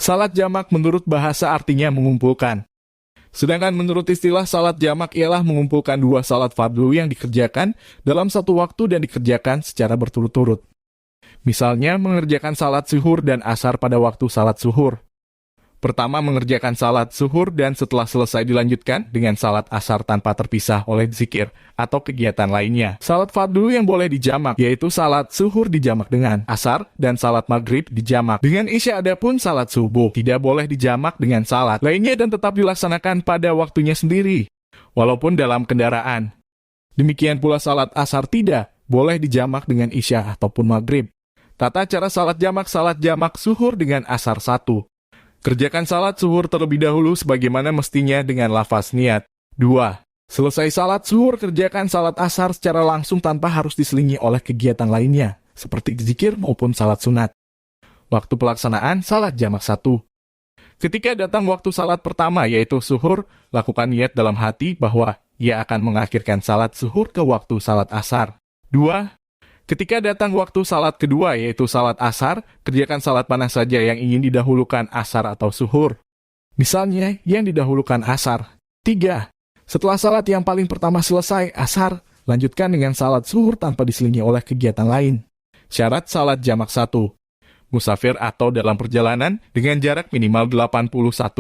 Salat jamak menurut bahasa artinya mengumpulkan. Sedangkan menurut istilah salat jamak ialah mengumpulkan dua salat fardu yang dikerjakan dalam satu waktu dan dikerjakan secara berturut-turut. Misalnya mengerjakan salat zuhur dan asar pada waktu salat zuhur. Pertama mengerjakan salat zuhur dan setelah selesai dilanjutkan dengan salat asar tanpa terpisah oleh zikir atau kegiatan lainnya. Salat fardu yang boleh dijamak yaitu salat zuhur dijamak dengan asar dan salat maghrib dijamak dengan isya. Adapun salat subuh tidak boleh dijamak dengan salat lainnya dan tetap dilaksanakan pada waktunya sendiri, walaupun dalam kendaraan. Demikian pula salat asar tidak boleh dijamak dengan isya ataupun maghrib. Tata cara salat jamak zuhur dengan asar 1. Kerjakan salat zuhur terlebih dahulu sebagaimana mestinya dengan lafaz niat. 2. Selesai salat zuhur, kerjakan salat asar secara langsung tanpa harus diselingi oleh kegiatan lainnya, seperti zikir maupun salat sunat. Waktu pelaksanaan salat jamak 1. Ketika datang waktu salat pertama yaitu zuhur, lakukan niat dalam hati bahwa ia akan mengakhirkan salat zuhur ke waktu salat asar. 2. Ketika datang waktu salat kedua yaitu salat asar, kerjakan salat mana saja yang ingin didahulukan asar atau zuhur. Misalnya yang didahulukan asar. 3. Setelah salat yang paling pertama selesai, asar, lanjutkan dengan salat zuhur tanpa diselingi oleh kegiatan lain. Syarat salat jamak 1. Musafir atau dalam perjalanan dengan jarak minimal 81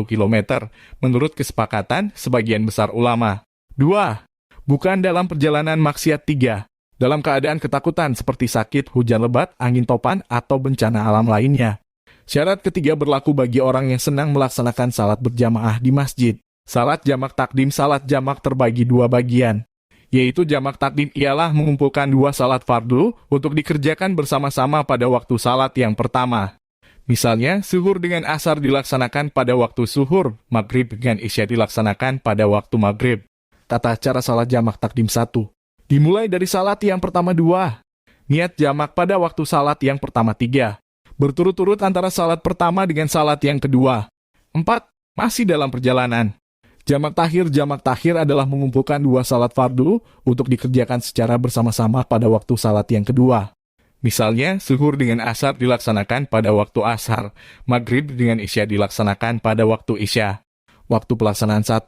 km, menurut kesepakatan sebagian besar ulama. 2. Bukan dalam perjalanan maksiat. 3. Dalam keadaan ketakutan seperti sakit, hujan lebat, angin topan, atau bencana alam lainnya. Syarat ketiga berlaku bagi orang yang senang melaksanakan salat berjamaah di masjid. Salat jamak takdim. Salat jamak terbagi dua bagian, yaitu jamak takdim ialah mengumpulkan dua salat fardu untuk dikerjakan bersama-sama pada waktu salat yang pertama. Misalnya, zuhur dengan asar dilaksanakan pada waktu zuhur, maghrib dengan isya dilaksanakan pada waktu maghrib. Tata cara salat jamak takdim 1. Dimulai dari salat yang pertama 2. Niat jamak pada waktu salat yang pertama 3. Berturut-turut antara salat pertama dengan salat yang kedua. 4. Masih dalam perjalanan. Jamak takhir adalah mengumpulkan dua salat fardu untuk dikerjakan secara bersama-sama pada waktu salat yang kedua. Misalnya, zuhur dengan asar dilaksanakan pada waktu asar, maghrib dengan isya dilaksanakan pada waktu isya. Waktu pelaksanaan 1.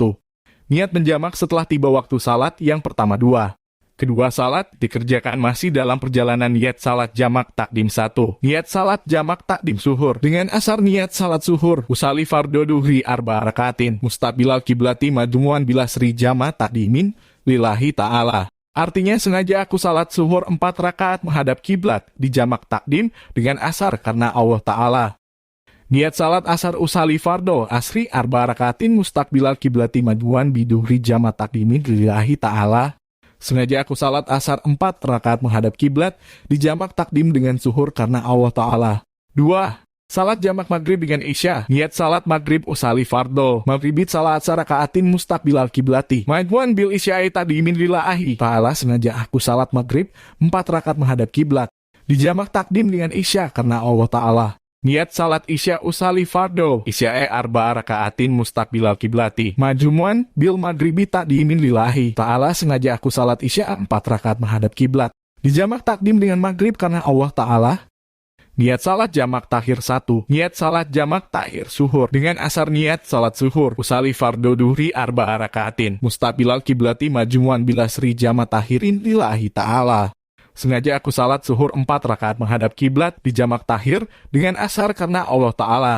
Niat menjamak setelah tiba waktu salat yang pertama 2. Kedua salat dikerjakan masih dalam perjalanan. Niat salat jamak takdim 1. Niat salat jamak takdim zuhur dengan asar. Niat salat zuhur usali fardo duhri arba rakaatin mustabilal kiblati madumuan bila sri jama takdimin lillahi ta'ala. Artinya sengaja aku salat zuhur 4 rakaat menghadap kiblat di jamak takdim dengan asar karena Allah Ta'ala. Niat salat asar usali fardo asri arba rakaatin mustaqbilal kiblati madumuan biduhri jama takdimin lillahi ta'ala. Sengaja aku salat asar 4 rakaat menghadap kiblat di jamak takdim dengan zuhur karena Allah Ta'ala. 2. Salat jamak maghrib dengan isya. Niat salat maghrib usali fardo maghribit salat asar rakaatin mustaqbilal kiblati madwan bil isya'i tadimin lillahi ta'ala. Sengaja aku salat maghrib 4 rakaat menghadap kiblat di jamak takdim dengan isya karena Allah Ta'ala. Niat salat isya usali fardo isya'i arba rakaatin mustaqbilal kiblati majumuan bil maghribi takdimin lillahi ta'ala. Sengaja aku salat isya 4 rakaat menghadap kiblat di jamak takdim dengan maghrib karena Allah Ta'ala. Niat salat jamak takhir 1. Niat salat jamak takhir zuhur dengan asar. Niat salat zuhur usali fardo duhri arba rakaatin mustaqbilal kiblati majumuan bila sri jama tahirin lillahi ta'ala. Sengaja aku salat zuhur 4 rakaat menghadap kiblat di jamak takhir dengan asar karena Allah Ta'ala.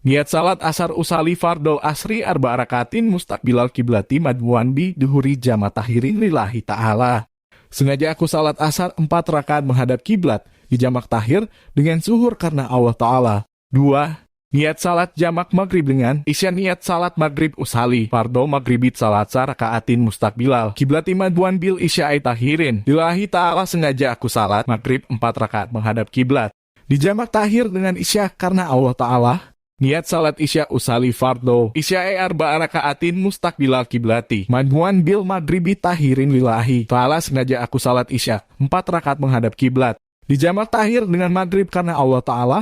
Niat salat asar usali fardo asri arba rakaatin mustaqbilal kiblati madmuan bi duhuri jama tahirin lillahi ta'ala. Sengaja aku salat asar 4 rakaat menghadap kiblat di jamak takhir dengan zuhur karena Allah Ta'ala. 2. Niat salat jamak maghrib dengan isya. Niat salat maghrib usali fardo maghribit salat rakaatin mustaqbilal kiblati madwan bil isya'i tahirin lillahi ta'ala. Sengaja aku salat maghrib 4 rakaat menghadap kiblat di jamak tahir dengan isya karena Allah Ta'ala. Niat salat isya usali fardo isya'i arba rakaatin mustaqbilal kiblati madwan bil maghribit tahirin lillahi ta'ala. Sengaja aku salat isya 4 rakaat menghadap kiblat di jamak tahir dengan maghrib karena Allah Ta'ala.